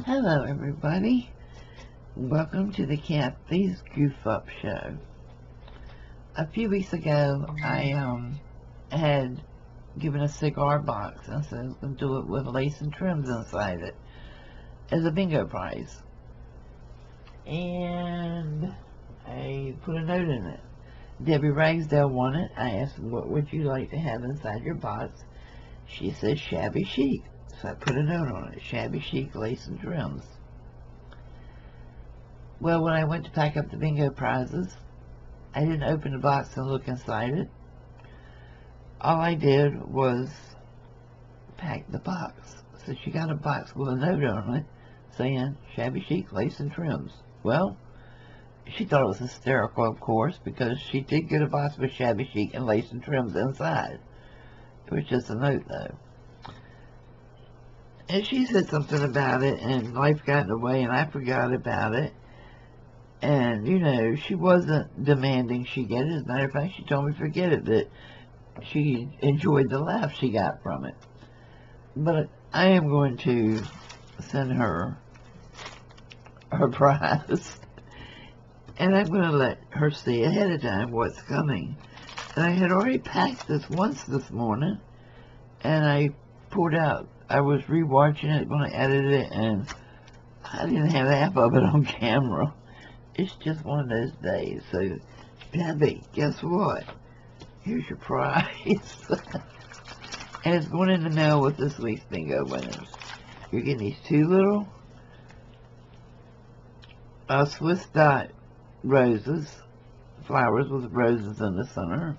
Hello everybody, welcome to the Kathie's Goof Up Show. A few weeks ago I had given a cigar box, and I said I was going to do it with lace and trims inside it as a bingo prize. And I put a note in it. Debbie Ragsdale won it. I asked, what would you like to have inside your box? She said shabby chic. So I put a note on it, shabby chic, lace and trims. Well, when I went to pack up the bingo prizes, I didn't open the box and look inside it. All I did was pack the box. So she got a box with a note on it saying shabby chic, lace and trims. Well, she thought it was hysterical, of course, because she did get a box with shabby chic and lace and trims inside. It was just a note, though. And she said something about it, and life got in the way, and I forgot about it. And, you know, she wasn't demanding she get it. As a matter of fact, she told me forget it, that she enjoyed the laugh she got from it. But I am going to send her her prize. And I'm going to let her see ahead of time what's coming. And I had already packed this once this morning, and I pulled out. I was rewatching it, going to edit it, and I didn't have half of it on camera. It's just one of those days. So, Debbie, guess what? Here's your prize. And it's going in the mail with this week's bingo winners. You're getting these two little Swiss dot roses, flowers with roses in the center.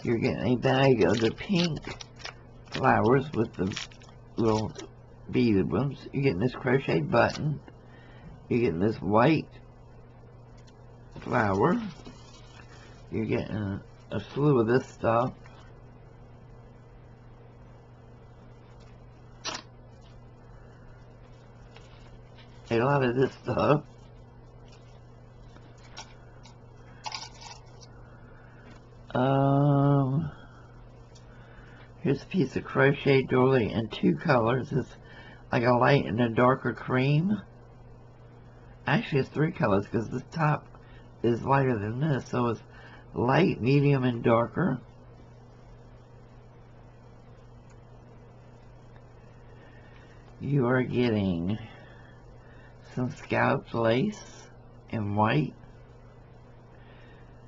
You're getting a bag of the pink flowers with the little beaded ones. You're getting this crochet button. You're getting this white flower. You're getting a slew of this stuff. A lot of this stuff. Here's a piece of crochet doily in two colors. It's like a light and a darker cream. Actually, it's three colors because the top is lighter than this, so it's light, medium, and darker. You are getting some scalloped lace in white.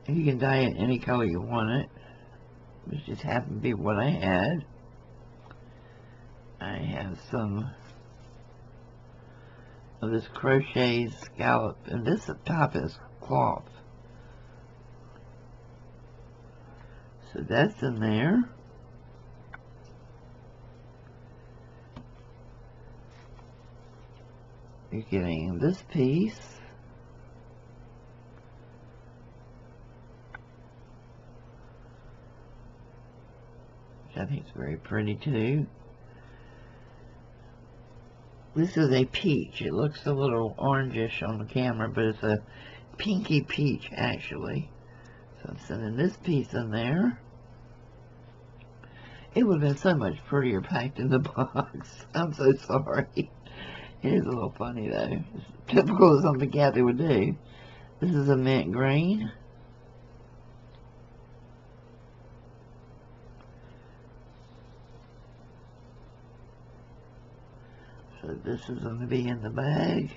And you can dye it any color you want it. This just happened to be what I had. I have some of this crochet scallop, and this up top is cloth. So that's in there. You're getting this piece. Which I think is very pretty too. This is a peach. It looks a little orangish on the camera, but it's a pinky peach actually. So I'm sending this piece in there. It would have been so much prettier packed in the box. I'm so sorry. It is a little funny though. It's typical of something Kathie would do. This is a mint green. So this is going to be in the bag.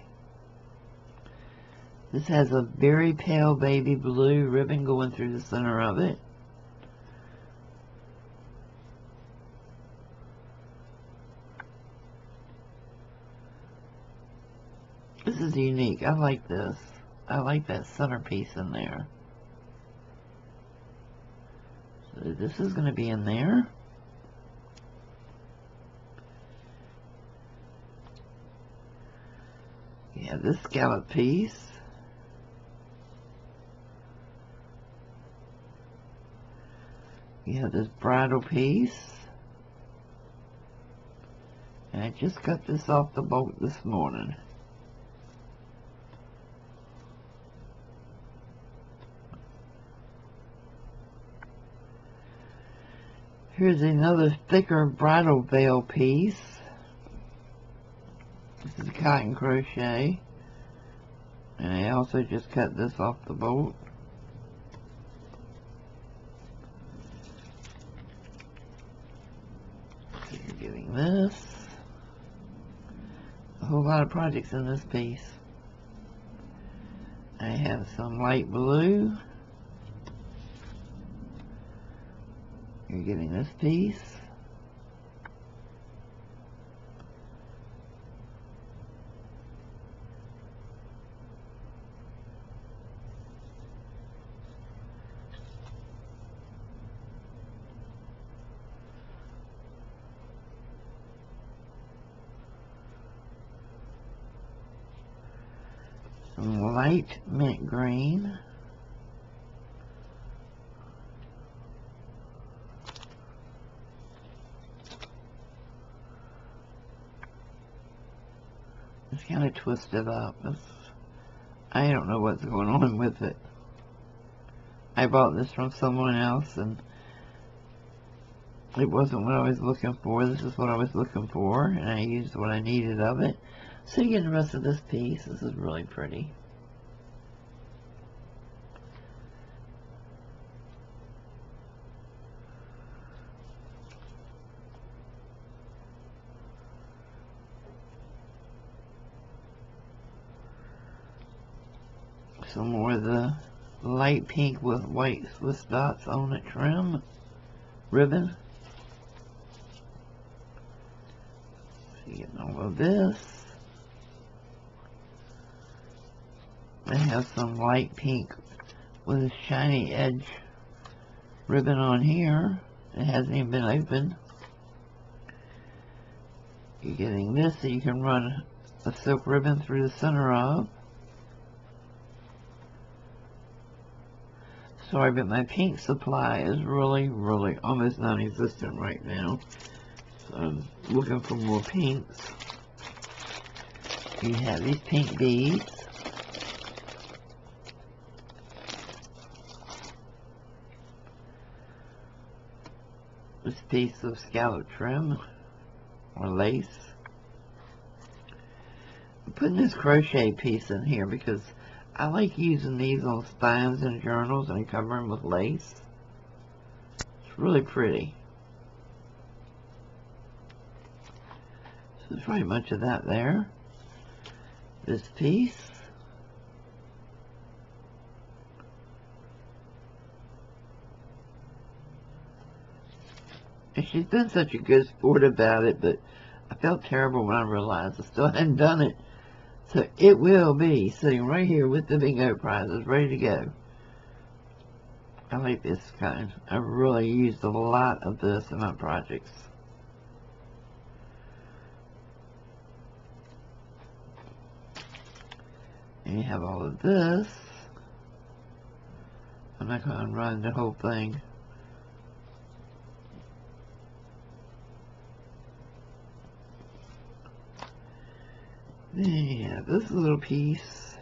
This has a very pale baby blue ribbon going through the center of it. This is unique. I like this. I like that centerpiece in there. So this is going to be in there. You have this scallop piece. You have this bridle piece. And I just cut this off the bolt this morning. Here's another thicker bridal veil piece. This is cotton crochet. And I also just cut this off the bolt. So you're getting this. A whole lot of projects in this piece. I have some light blue. You're getting this piece. Some light mint green. It's kind of twisted up. I don't know what's going on with it. I bought this from someone else and it wasn't what I was looking for. This is what I was looking for, and I used what I needed of it. So you get the rest of this piece. This is really pretty. Some more of the light pink with white Swiss dots on it trim ribbon. So you get all of this. I have some light pink with a shiny edge ribbon on here. It hasn't even been opened. You're getting this so you can run a silk ribbon through the center of. Sorry, but my pink supply is really almost non-existent right now. So I'm looking for more pinks. You have these pink beads. This piece of scallop trim or lace. I'm putting this crochet piece in here because I like using these on spines and journals and cover them with lace. It's really pretty. So there's very much of that there. This piece. And she's been such a good sport about it, but I felt terrible when I realized I still hadn't done it. So it will be sitting right here with the bingo prizes ready to go. I like this kind. I've really used a lot of this in my projects. And you have all of this. I'm not going to run the whole thing. Yeah, this little piece,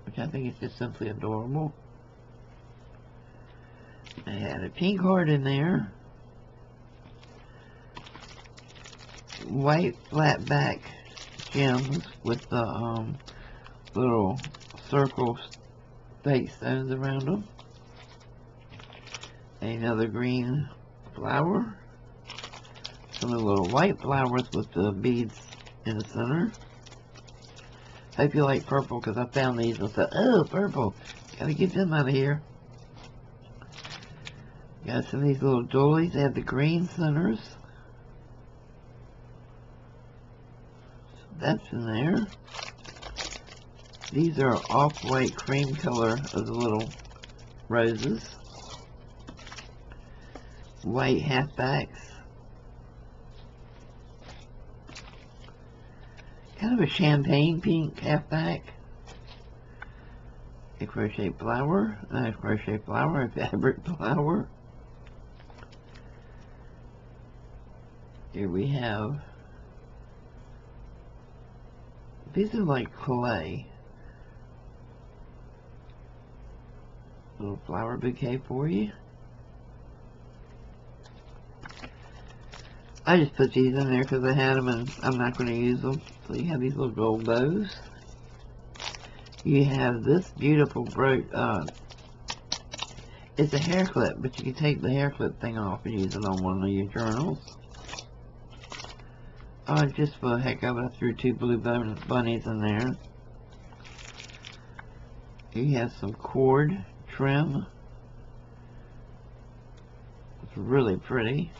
which I think is just simply adorable. I had a pink heart in there, white flat back gems with the little circle fake stones around them. Another green flower, some of the little white flowers with the beads in the center. Hope you like purple because I found these and said, oh, purple. Gotta get them out of here. Got some of these little doilies. They have the green centers. So that's in there. These are off-white cream color of the little roses. White halfbacks. Kind of a champagne pink halfback. A crochet flower, a crochet flower, a fabric flower. Here we have, these are like clay. Little flower bouquet for you. I just put these in there because I had them and I'm not going to use them. So you have these little gold bows. You have this beautiful it's a hair clip, but you can take the hair clip thing off and use it on one of your journals. Just for the heck of it, I threw 2 blue bunnies in there. You have some cord trim. It's really pretty.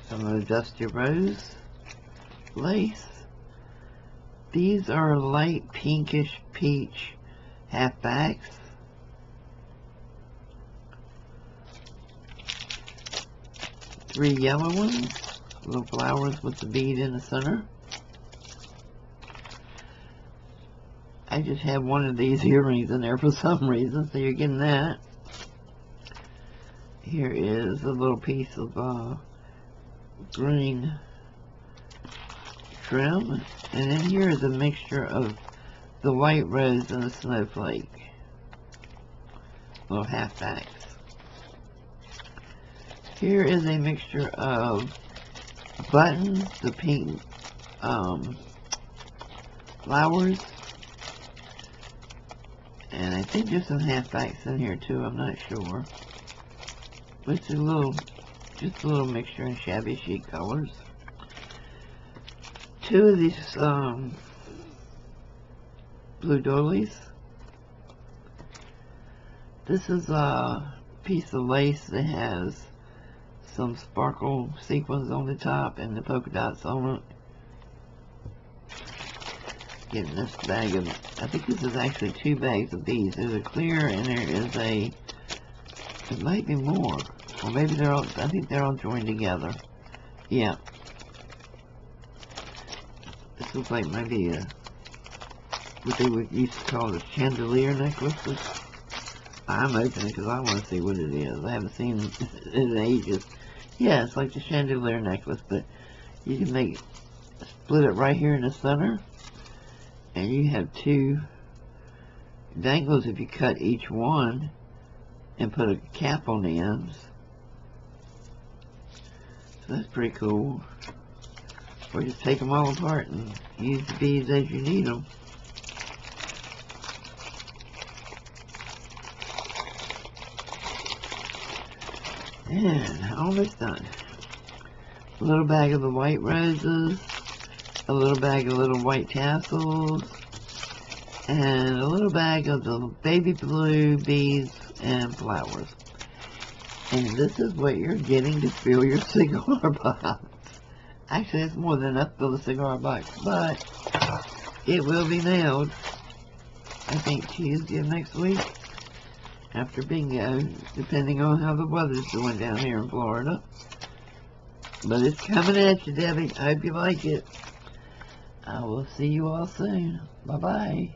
Some of the Dusty Rose lace. These are light pinkish peach halfbacks. Three yellow ones, little flowers with the bead in the center. I just have one of these earrings in there for some reason, so you're getting that. Here is a little piece of green trim, and then here is a mixture of the white rose and the snowflake. Little halfbacks. Here is a mixture of buttons, the pink flowers, and I think there's some halfbacks in here too, I'm not sure. But it's just a little mixture in shabby chic colors. 2 of these blue doilies. This is a piece of lace that has some sparkle sequins on the top and the polka dots on it. Getting this bag of, I think this is actually 2 bags of these. There's a clear and there is a, it might be more. Or maybe they're all, I think they're all joined together. Yeah. This looks like maybe what they would used to call a chandelier necklaces. I'm opening because I want to see what it is. I haven't seen it in ages. Yeah, it's like the chandelier necklace, but you can split it right here in the center, and you have 2 dangles if you cut each one and put a cap on the ends. So that's pretty cool. Or just take them all apart and use the beads as you need them. And almost done. A little bag of the white roses, a little bag of little white tassels, and a little bag of the baby blue beads and flowers. And this is what you're getting to fill your cigar box. Actually, it's more than enough to fill the cigar box, but it will be mailed, I think, Tuesday of next week. After bingo, depending on how the weather's doing down here in Florida. But it's coming at you, Debbie. I hope you like it. I will see you all soon. Bye-bye.